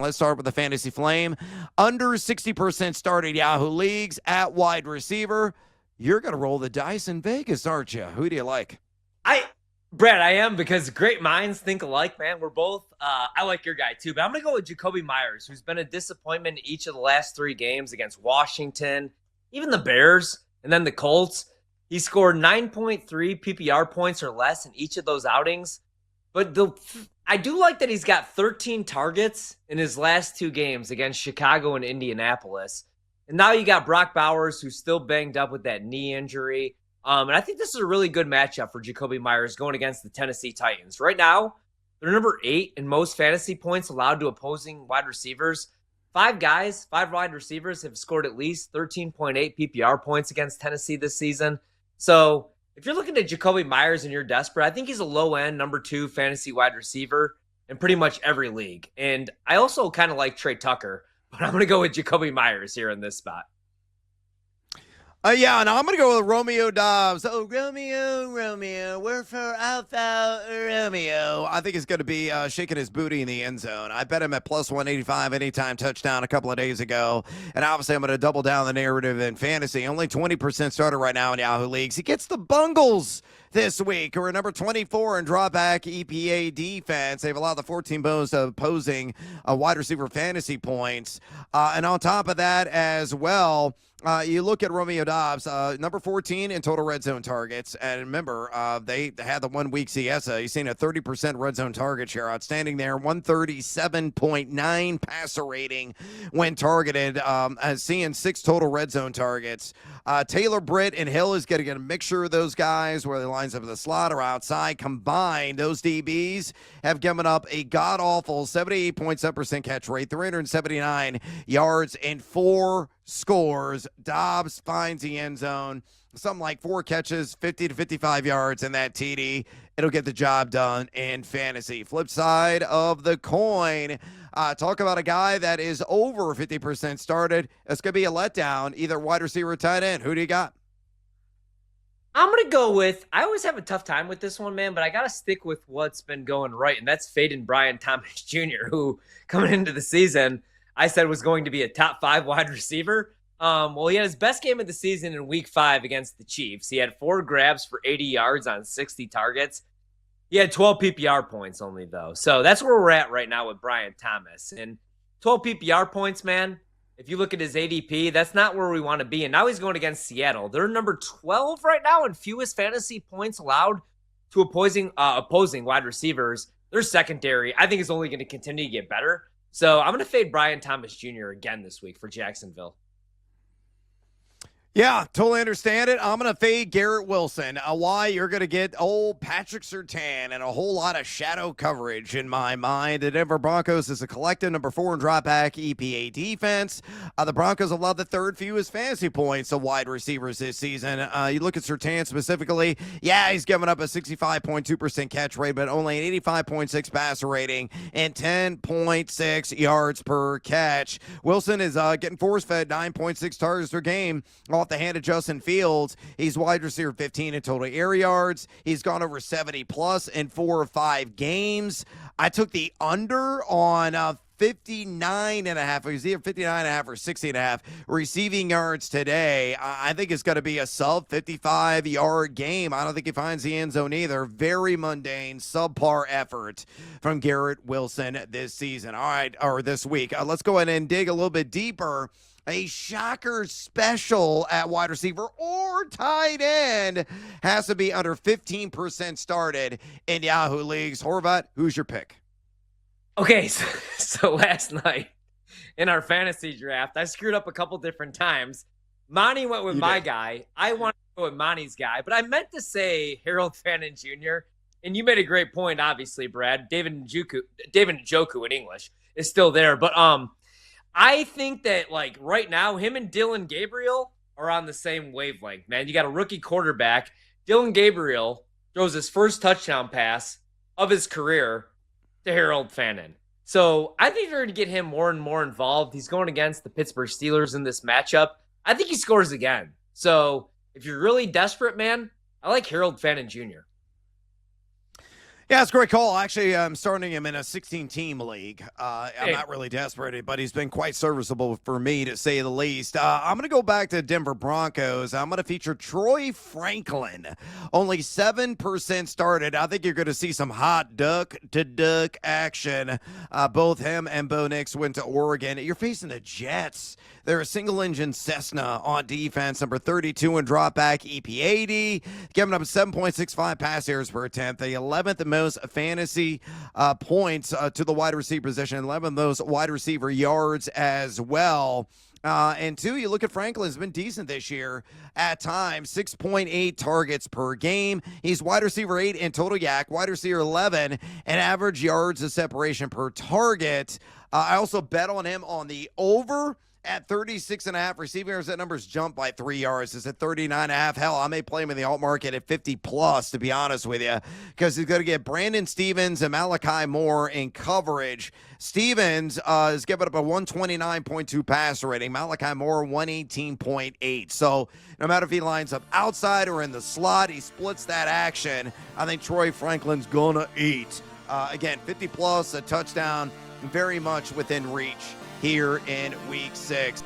Let's start with the Fantasy Flame. Under 60% started Yahoo leagues at wide receiver. You're going to roll the dice in Vegas, aren't you? Who do you like? Brad, I am, because great minds think alike, man. We're both, I like your guy too, but I'm going to go with Jacoby Myers, who's been a disappointment in each of the last 3 games against Washington, even the Bears, and then the Colts. He scored 9.3 PPR points or less in each of those outings. But I do like that he's got 13 targets in his last 2 games against Chicago and Indianapolis. And now you got Brock Bowers, who's still banged up with that knee injury. And I think this is a really good matchup for Jacoby Myers going against the Tennessee Titans. Right now, they're number 8 in most fantasy points allowed to opposing wide receivers. 5 wide receivers have scored at least 13.8 PPR points against Tennessee this season. So if you're looking at Jacoby Myers and you're desperate, I think he's a low-end number 2 fantasy wide receiver in pretty much every league. And I also kind of like Trey Tucker, but I'm going to go with Jacoby Myers here in this spot. Yeah, and I'm going to go with Romeo Dobbs. Oh, Romeo, we're for Alpha Romeo. I think he's going to be shaking his booty in the end zone. I bet him at plus 185 anytime touchdown a couple of days ago. And obviously, I'm going to double down the narrative in fantasy. Only 20% starter right now in Yahoo leagues. He gets the Bungles this week, who are number 24 in drawback EPA defense. They have allowed the 14 most opposing wide receiver fantasy points. And on top of that as well, you look at Romeo Dobbs, number 14 in total red zone targets. And remember, they had the 1 week Siesa. You've seen a 30% red zone target share. Outstanding there. 137.9 passer rating when targeted. Seeing 6 total red zone targets. Taylor Britt and Hill is going to get a mixture of those guys, where they lines up in the slot or outside. Combined, those DBs have given up a god-awful 78.7% catch rate, 379 yards, and 4 scores. Dobbs finds the end zone. Something like 4 catches, 50 to 55 yards in that TD. It'll get the job done in fantasy. Flip side of the coin, talk about a guy that is over 50% started. It's going to be a letdown, either wide receiver or tight end. Who do you got? I'm going to go with, I always have a tough time with this one, man, but I got to stick with what's been going right, and that's Fannin Brian Thomas Jr., who coming into the season, I said was going to be a top 5 wide receiver. Well, he had his best game of the season in week 5 against the Chiefs. He had 4 grabs for 80 yards on 60 targets. He had 12 PPR points only, though. So that's where we're at right now with Brian Thomas. And 12 PPR points, man, if you look at his ADP, that's not where we want to be. And now he's going against Seattle. They're number 12 right now in fewest fantasy points allowed to opposing wide receivers. Their secondary, I think, is only going to continue to get better. So I'm going to fade Brian Thomas Jr. again this week for Jacksonville. Yeah, totally understand it. I'm going to fade Garrett Wilson. Why? You're going to get old Patrick Surtain and a whole lot of shadow coverage in my mind. The Denver Broncos is a collective number 4 in dropback EPA defense. The Broncos allowed the 3rd fewest fantasy points of wide receivers this season. You look at Surtain specifically. Yeah, he's given up a 65.2% catch rate, but only an 85.6 passer rating and 10.6 yards per catch. Wilson is getting force-fed 9.6 targets per game off the hand of Justin Fields. He's wide receiver 15 in total air yards. He's gone over 70 plus in 4 or 5 games. I took the under on 59 and a half. It was either 59 and a half or 60 and a half receiving yards today. I think it's going to be a sub 55 yard game. I don't think he finds the end zone either. Very mundane, subpar effort from Garrett Wilson this season. All right, or this week. Let's go ahead and dig a little bit deeper. A shocker special at wide receiver or tight end has to be under 15% started in Yahoo leagues. Horvat, who's your pick? Okay, so last night in our fantasy draft, I screwed up a couple different times. Monty went with my guy. I wanted to go with Monty's guy, but I meant to say Harold Fannin Jr., and you made a great point, obviously, Brad. David Njoku in English is still there, but I think that, like, right now, him and Dylan Gabriel are on the same wavelength, man. You got a rookie quarterback. Dylan Gabriel throws his first touchdown pass of his career to Harold Fannin. So I think they're going to get him more and more involved. He's going against the Pittsburgh Steelers in this matchup. I think he scores again. So if you're really desperate, man, I like Harold Fannin Jr. Yeah, it's a great call. Actually, I'm starting him in a 16-team league. I'm Hey, not really desperate, but he's been quite serviceable for me, to say the least. I'm going to go back to Denver Broncos. I'm going to feature Troy Franklin. Only 7% started. I think you're going to see some hot duck-to-duck action. Both him and Bo Nix went to Oregon. You're facing the Jets. They're a single-engine Cessna on defense, number 32 in dropback, EP80, giving up 7.65 pass yards per attempt, the 11th most fantasy points to the wide receiver position, 11 of those wide receiver yards as well. And two, you look at Franklin's been decent this year at times, 6.8 targets per game. He's wide receiver 8 in total yak, wide receiver 11, and average yards of separation per target. I also bet on him on the over at 36.5 receiving yards. That number's jumped by 3 yards. It's at 39.5. Hell, I may play him in the alt market at 50 plus, to be honest with you, because he's going to get Brandon Stevens and Malachi Moore in coverage. Stevens is giving up a 129.2 passer rating. Malachi Moore, 118.8. So no matter if he lines up outside or in the slot, he splits that action. I think Troy Franklin's going to eat. Again, 50 plus, a touchdown, very much within reach here in week 6.